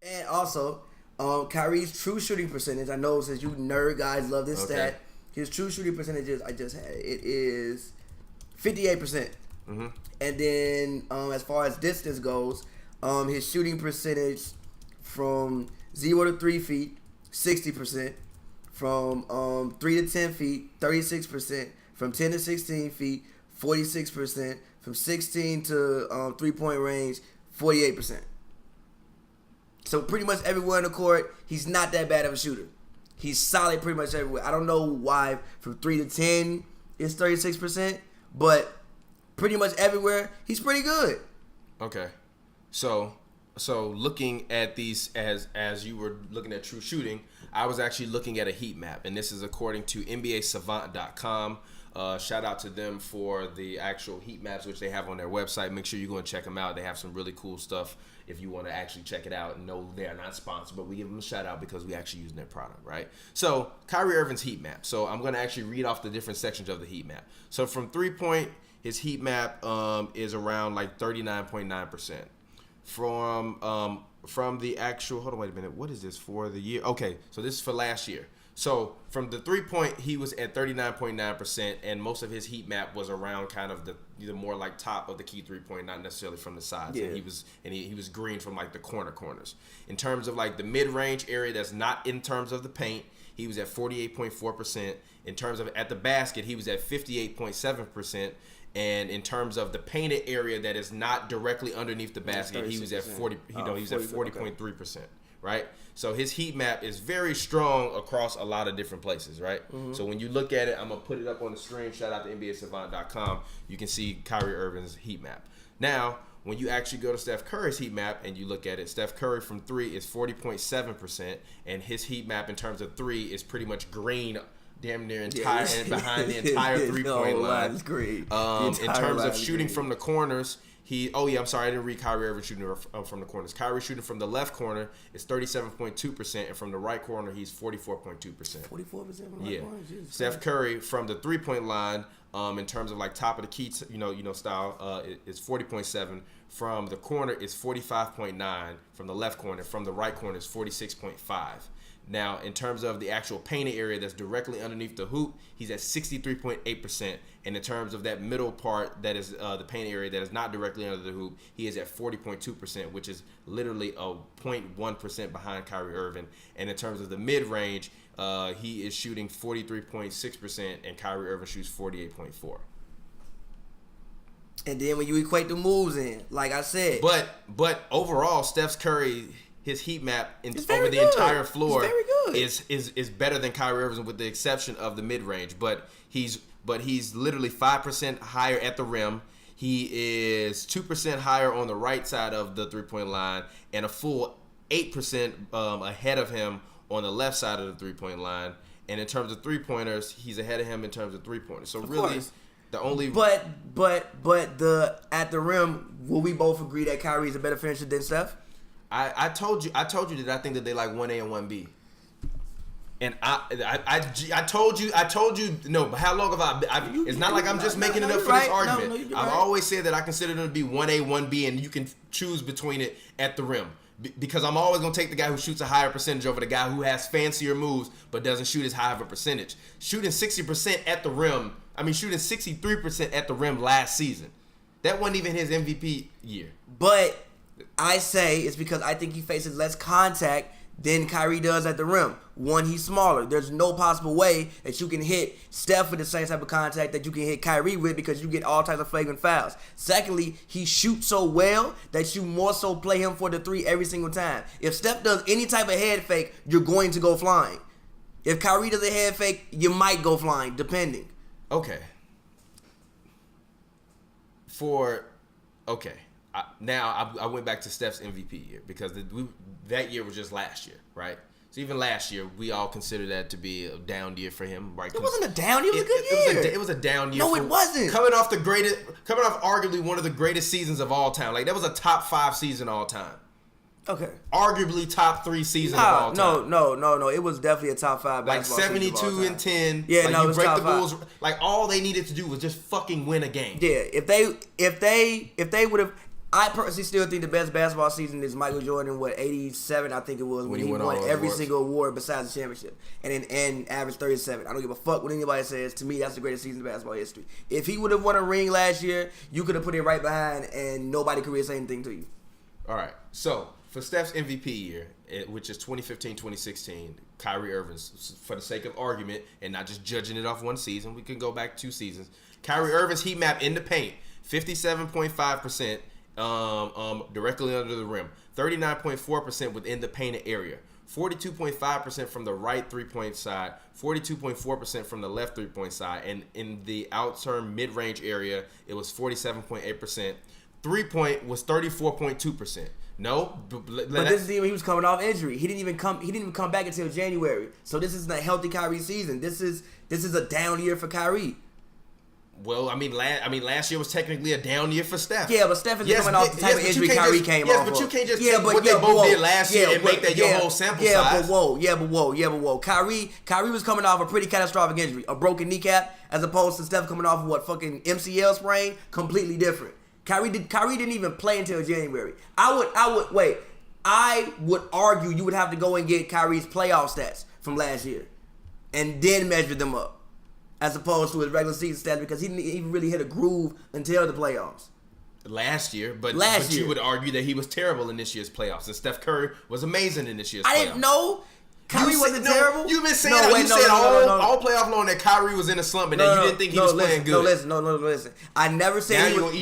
And also, Kyrie's true shooting percentage. I know since you nerd guys love this stat. His true shooting percentages I just had. It is 58%. Mm-hmm. And then as far as distance goes, his shooting percentage from 0 to 3 feet, 60%. From 3 to 10 feet, 36%. From 10 to 16 feet, 46%. From 16 to 3-point range, 48%. So pretty much everywhere in the court, he's not that bad of a shooter. He's solid pretty much everywhere. I don't know why from 3 to 10 it's 36%, but pretty much everywhere he's pretty good. Okay. So looking at these as you were looking at true shooting, I was actually looking at a heat map, and this is according to NBASavant.com. Shout out to them for the actual heat maps which they have on their website. Make sure you go and check them out. They have some really cool stuff if you want to actually check it out. No, they are not sponsored, but we give them a shout out because we actually use their product, right? So Kyrie Irving's heat map. So I'm going to actually read off the different sections of the heat map. So from 3-point, his heat map is around like 39.9%. From the actual, hold on, wait a minute. What is this for the year? Okay, so this is for last year. So from the 3-point, he was at 39.9%, and most of his heat map was around kind of the more like top of the key 3-point, not necessarily from the sides. Yeah. And he was green from like the corners. In terms of like the mid-range area that's not in terms of the paint, he was at 48.4%. In terms of at the basket, he was at 58.7%. And in terms of the painted area that is not directly underneath the basket, he was at 40. He was at 40.3%. Right? So his heat map is very strong across a lot of different places, right? Mm-hmm. So when you look at it, I'm going to put it up on the screen. Shout out to NBASavant.com. You can see Kyrie Irving's heat map. Now, when you actually go to Steph Curry's heat map and you look at it, Steph Curry from 3 is 40.7%, and his heat map in terms of 3 is pretty much green, damn near entire and behind the entire 3-point line. That's great. In terms of shooting from the corners, I'm sorry, I didn't read Kyrie Irving shooting from the corners. Kyrie shooting from the left corner is 37.2%, and from the right corner, he's 44.2%. 44% from the right corner? Steph Curry from the 3-point line, in terms of like top of the key, style, is 40.7. From the corner is 45.9. From the left corner, from the right corner is 46.5. Now, in terms of the actual painted area that's directly underneath the hoop, he's at 63.8%. And in terms of that middle part that is the painted area that is not directly under the hoop, he is at 40.2%, which is literally a 0.1% behind Kyrie Irving. And in terms of the mid-range, he is shooting 43.6%, and Kyrie Irving shoots 48.4%. And then when you equate the moves in, like I said. But overall, Steph Curry, his heat map over the entire floor is better than Kyrie Irving, with the exception of the mid range. But he's literally 5% higher at the rim. He is 2% higher on the right side of the 3-point line, and a full 8% ahead of him on the left side of the 3-point line. And in terms of 3-pointers, he's ahead of him in terms of 3-pointers. So really, the only but the at the rim, will we both agree that Kyrie is a better finisher than Steph? I told you that I think that they like 1A and 1B. And I told you no, but how long have I it's not like I'm just making it up for this argument. I've always said that I consider them to be 1A, 1B, and you can choose between it at the rim. Because I'm always going to take the guy who shoots a higher percentage over the guy who has fancier moves but doesn't shoot as high of a percentage. Shooting 60% at the rim, shooting 63% at the rim last season. That wasn't even his MVP year. But I say it's because I think he faces less contact than Kyrie does at the rim. One, he's smaller. There's no possible way that you can hit Steph with the same type of contact that you can hit Kyrie with, because you get all types of flagrant fouls. Secondly, he shoots so well that you more so play him for the 3 every single time. If Steph does any type of head fake, you're going to go flying. If Kyrie does a head fake, you might go flying, depending. Okay. Now I went back to Steph's MVP year, because that year was just last year, right? So even last year, we all consider that to be a down year for him, right? It wasn't a down year. It was a good year. It was a down year. No, it wasn't. Coming off arguably one of the greatest seasons of all time. Like, that was a top 5 season all time. Okay. Arguably top 3 season of all time. No. It was definitely a top 5 basketball season. Like 72 and 10. Yeah, like, no, you it was break top the Bulls. 5. Like, all they needed to do was just fucking win a game. Yeah, if they would have, I personally still think the best basketball season is Michael Jordan, 87, I think it was, when he won every single award besides the championship. And averaged 37. I don't give a fuck what anybody says. To me, that's the greatest season in basketball history. If he would have won a ring last year, you could have put it right behind and nobody could really say anything to you. All right. So, for Steph's MVP year, which is 2015-2016, Kyrie Irving, for the sake of argument and not just judging it off one season, we can go back 2 seasons. Kyrie Irving's heat map in the paint, 57.5%. Directly under the rim, 39.4% within the painted area, 42.5% from the right 3-point side, 42.4% from the left 3-point side, and in the outside mid-range area, it was 47.8%. 3-point was 34.2%. No, but this is even he was coming off injury. He didn't even come back until January. So this isn't a healthy Kyrie season. This is a down year for Kyrie. Well, last year was technically a down year for Steph. Yeah, but Steph is coming off the type of injury Kyrie came off. Yes, but you can't just take what they both did last year and make that your whole sample size. But whoa. Kyrie was coming off a pretty catastrophic injury, a broken kneecap, as opposed to Steph coming off of fucking MCL sprain, completely different. Kyrie didn't even play until January. I would argue you would have to go and get Kyrie's playoff stats from last year, and then measure them up, as opposed to his regular season stats, because he didn't even really hit a groove until the playoffs. Last year, but you would argue that he was terrible in this year's playoffs, and Steph Curry was amazing in this year's playoffs. I didn't know. Kyrie wasn't terrible. You've been saying all playoff long that Kyrie was in a slump and that you didn't think he was playing good. Listen. I never said he was.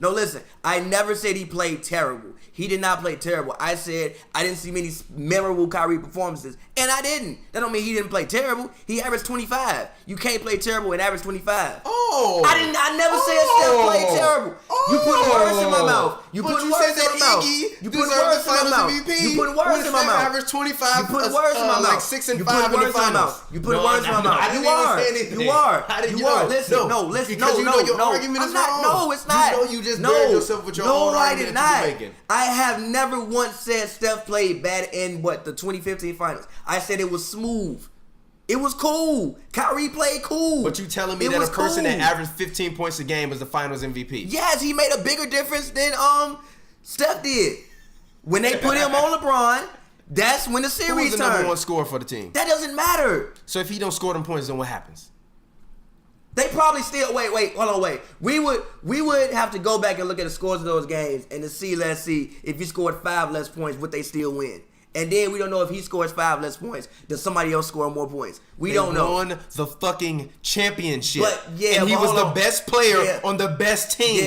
Listen. I never said he played terrible. He did not play terrible. I said I didn't see many memorable Kyrie performances, and I didn't. That don't mean he didn't play terrible. He averaged 25. You can't play terrible and average 25. Oh, I never said Steph played terrible. You put words in my mouth. You put words in my mouth. You put words in my mouth. You put words in my mouth. Averaged 25. You put words in my mouth. Like 6 and 5 in the finals. You put words in my mouth. You are. Listen. No. Your argument is wrong. No, it's not. You know you just buried yourself with your own argument that you're making. I have never once said Steph played bad in the 2015 finals. I said it was smooth. It was cool. Kyrie played cool. But you telling me that a person that averaged 15 points a game is the finals MVP? Yes, he made a bigger difference than Steph did. When they put him on LeBron, that's when the series turned. Who's the number one scorer for the team? That doesn't matter. So if he don't score them points, then what happens? They probably still wait. We would have to go back and look at the scores of those games and let's see if he scored 5 less points, would they still win? And then we don't know if he scores 5 less points, does somebody else score more points? We don't know. They won the fucking championship. And he was the best player on the best team.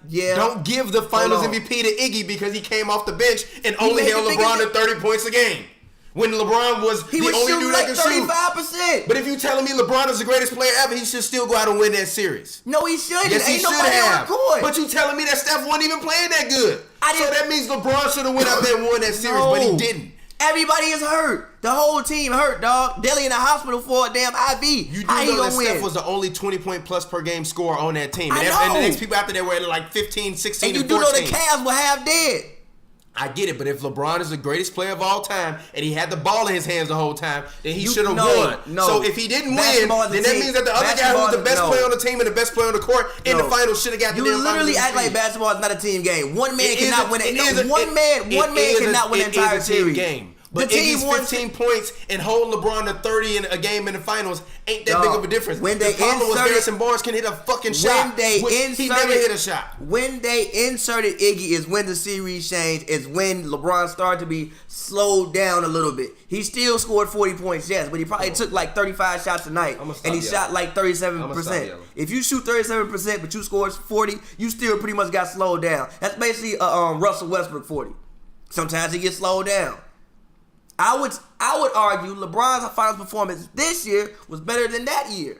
Yeah. Don't give the finals MVP to Iggy because he came off the bench and only held LeBron to 30 points a game. When LeBron was the only dude that could shoot. 35%. But if you're telling me LeBron is the greatest player ever, he should still go out and win that series. No, he shouldn't. Yes, he should have. But you telling me that Steph wasn't even playing that good. So that means LeBron should have went out there and won that series, but he didn't. Everybody is hurt. The whole team hurt, dog. Deli in the hospital for a damn IV. You do know that Steph was the only 20-point plus per game scorer on that team. And the next people after that were at like 15, 16, and 14. And you do know the Cavs were half dead. I get it, but if LeBron is the greatest player of all time and he had the ball in his hands the whole time, then he should have won. So if he didn't win, then that means that the other guy who was the best player on the team and the best player on the court in the finals should have got the damn finals. You literally act like basketball is not a team game. One man cannot win it. One man cannot win an entire series. But Iggy's 15 points and hold LeBron to 30 in a game in the finals ain't that big of a difference. The problem was Harrison Barnes can hit a fucking shot. He never hit a shot. When they inserted Iggy is when the series changed. Is when LeBron started to be slowed down a little bit. He still scored 40 points, yes, but he probably took like 35 shots a night. And he shot like 37%. If you shoot 37% but you scored 40, you still pretty much got slowed down. That's basically Russell Westbrook 40. Sometimes he gets slowed down. I would argue LeBron's finals performance this year was better than that year.